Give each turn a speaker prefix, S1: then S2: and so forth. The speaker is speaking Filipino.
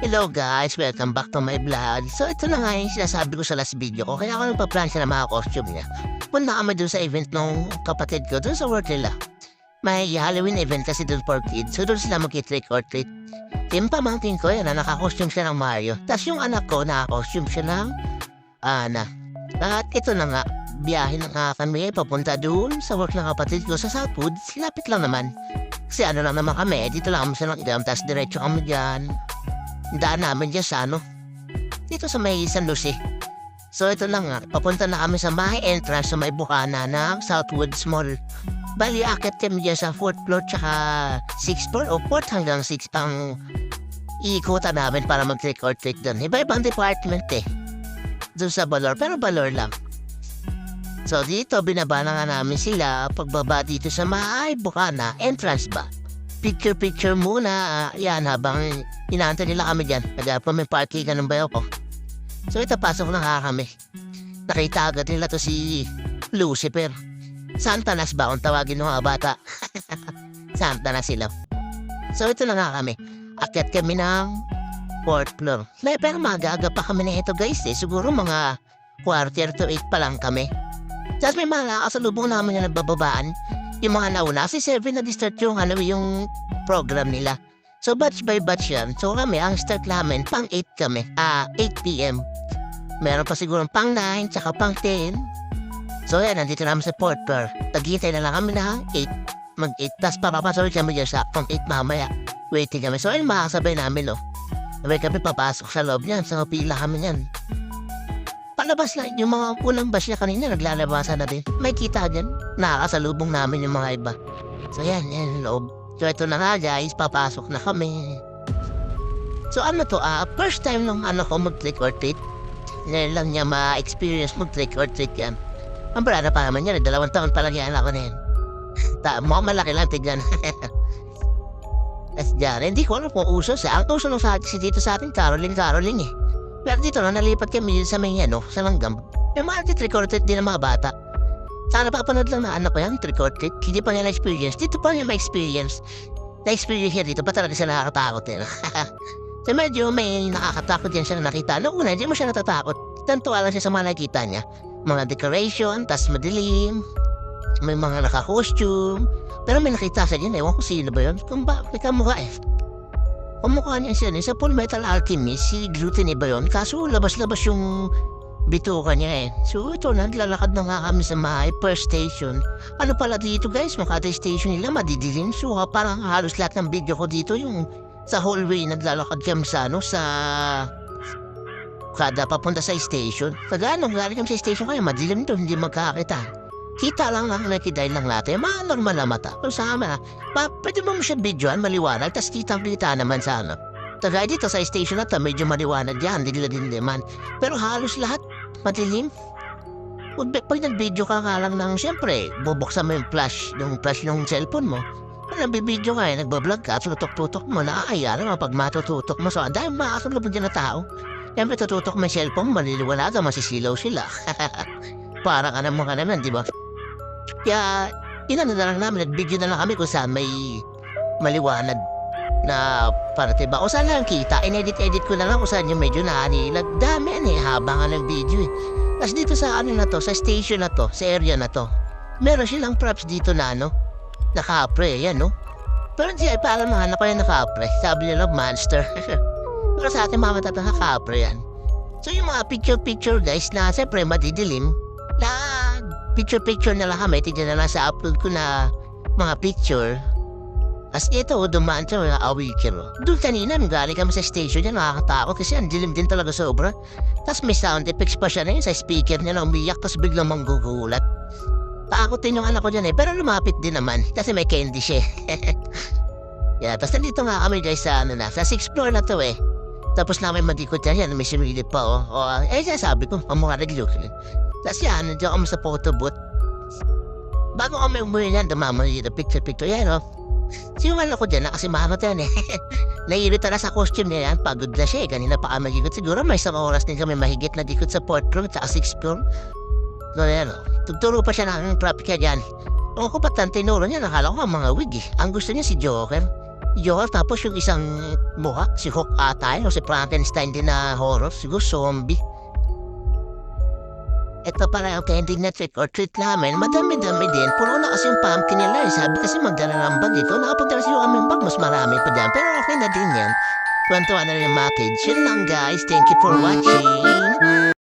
S1: Hello guys, welcome back to my vlog. So ito na nga yung sinasabi ko sa last video ko. Kaya ako nagpa-plan siya ng mga costume niya. Punta kami doon sa event ng kapatid ko doon sa work nila. May Halloween event kasi doon for kids. So doon sila mag-trick or treat. Yung pamangkin ko yan na naka-costume siya ng Mario. Tapos yung anak ko naka-costume siya ng Anna. At ito na nga, biyahe na nga kami papunta doon sa work ng kapatid ko sa Southwood. Silapit lang naman. Kasi ano lang naman kami, dito lang kami sa Nagdam. Tapos diretso kami dyan. Daan namin dyan sa dito sa may San Lucie. So ito lang nga, papunta na kami sa may entrance sa may bukana ng Southwoods Mall. Bali, akit kami dyan sa 4th floor tsaka 6th floor o 4th hanggang 6 pang iikutan namin para mag-trick or treat doon. Iba-ibang department doon sa Balor, pero Balor lang. So dito, binaba na nga namin sila pagbaba dito sa may bukana, entrance ba? Picture muna, yan, habang inaantay nila kami dyan. Nagapa may parking ka ng bayo ko. So ito, pasok na nga kami. Nakita agad nila to si Lucifer. Santanas ba kung tawagin ng mga bata? Santanas sila. So ito na nga kami. Akyat kami ng 4th floor. Pero magaga pa kami na ito guys Siguro mga 7:45 pa lang kami. Tapos may mga kasalubong namin na nagbababaan. Yung mga nauna, kasi 7 na-start yung program nila. So batch by batch yan. So kami, ang start namin, pang 8 kami. 8 p.m. Meron pa siguro pang 9, tsaka pang 10. So yan, nandito namin sa 4th floor. Tagitay na lang kami ng 8. Mag-8. Tapos papapasok kami dyan sa pang 8 mamaya. Waiting kami. So ayun, makakasabay namin, Sabay kami papasok sa loob niyan. So pila kami niyan. Palabas na, yung mga unang batch niya kanina, naglalabasan na din. May kita dyan. Nakakasalubong namin yung mga iba. So yan loob. So ito na nga guys, papasok na kami. So ano to, first time nung ko mag-trick or treat. Ngayon lang niya ma-experience mag-trick or treat yan. Ang brada pa naman yan, 2 taon pa lang yan ako na yan. Mukhang malaki lang, tignan. Tapos dyan, hindi ko alam kung uso sa. Ang uso nung dito sa atin, caroling Pero dito na nalipat kami sa may sa langgam. May mga trick or treat din ng mga bata. Sana papanood lang na anak ko yan, trick or treat. Hindi pa nila experience. Dito pa niya ma-experience. Na-experience niya dito, pa talaga siya nakakatakot So medyo may nakakatakot yan siya na nakita. Noong una, hindi mo siya natatakot. Tantuwa lang siya sa mga nakita niya. Mga decoration, tas madilim. May mga naka-costume. Pero may nakita siya dyan, ewan ko sino ba yun. Kung ba, may kamukha Kumukha niya siya sa Full Metal Alchemist, si Gluttony ba yun? Kaso labas-labas yung bituka niya So ito, naglalakad na nga kami sa my first station. Ano pala dito guys, Makati station nila madidilim. So parang halos lahat ng video ko dito yung sa hallway naglalakad kami sa kada papunta sa station. Pag galing kami sa station kaya madilim to, hindi magkakita. Kita lang nakikiday lang natin, mga normal na mata. Pero sa amin pwede mo siya videoan, maliwanag, tas kitang-kita naman sa Tagay dito sa station na to, medyo maliwanag yan, din naman. Pero halos lahat, madilim. Pag nag-video ka lang ng, siyempre, bubuksan mo yung flash ng cellphone mo. Pag nag-video ka nagbablog ka, tutok-tutok mo, nakakaya naman pag matututok mo. So, dahil makasunod mo dyan na tao. Siyempre, tututok mo yung cellphone, maliliwanaga, masisilaw sila. Parang mo ka naman, di ba? Kaya, inano na lang namin, nag-video na lang kami kung saan may maliwanag na parte ba. O saan lang kita, in-edit ko na lang kung saan yung medyo nanilag. Dami habang ng video Tapos dito sa na to, sa station na to, sa area na to, meron silang props dito na naka-apre, yan Pero hindi ay parang mahanap pa yung naka-apre. Sabi nila, monster. Pero sa atin mga matatang naka-apre yan. So yung mga picture guys na siyempre madidilim, picture na lang kami, tignan na lang sa upload ko na mga picture. As ito, dumaan siya mga awikir. Doon kanina, galing kami sa station niya, nakakatakot kasi ang dilim din talaga sobra. Tapos may sound effects pa siya na yun sa speaker niya na umiyak, tapos biglang manggugulat. Takot din yung anak ko dyan pero lumapit din naman kasi may candy siya. Yeah, tapos nandito nga kami guys sa sa 6th floor na to Tapos namin madikot yan, may similip pa sabi ko, pamukha nag-look. Tapos yan, nandiyan kami sa photo booth. Bago kami umuwi yan, dumamay dito, picture. Yan So yung ko dyan, nakasimangot yan Nairita na sa costume niya yan, pagod na siya Kanina pa kami magikot. Siguro may isang oras din kami mahigit na dikot sa 4th floor, sa 6th floor. So yan Tugturo pa siya ng traffic dyan. Kung ko ba't ang tinuro niya, nakala ko mga wig Ang gusto niya si Joker. Yun, tapos yung isang mukha, si Hook ata yun, o si Frankenstein din na horror, siguro zombie. Ito pala yung candy na trick or treat namin. Madami-dami din. Puro na kasi yung pumpkin nila. Sabi kasi magdala ng bag dito. Nakapunta kasi yung aming bag. Mas marami pa dyan. Pero okay na din yan. Kwentuhan na rin yung mga kids. Yun lang guys. Thank you for watching.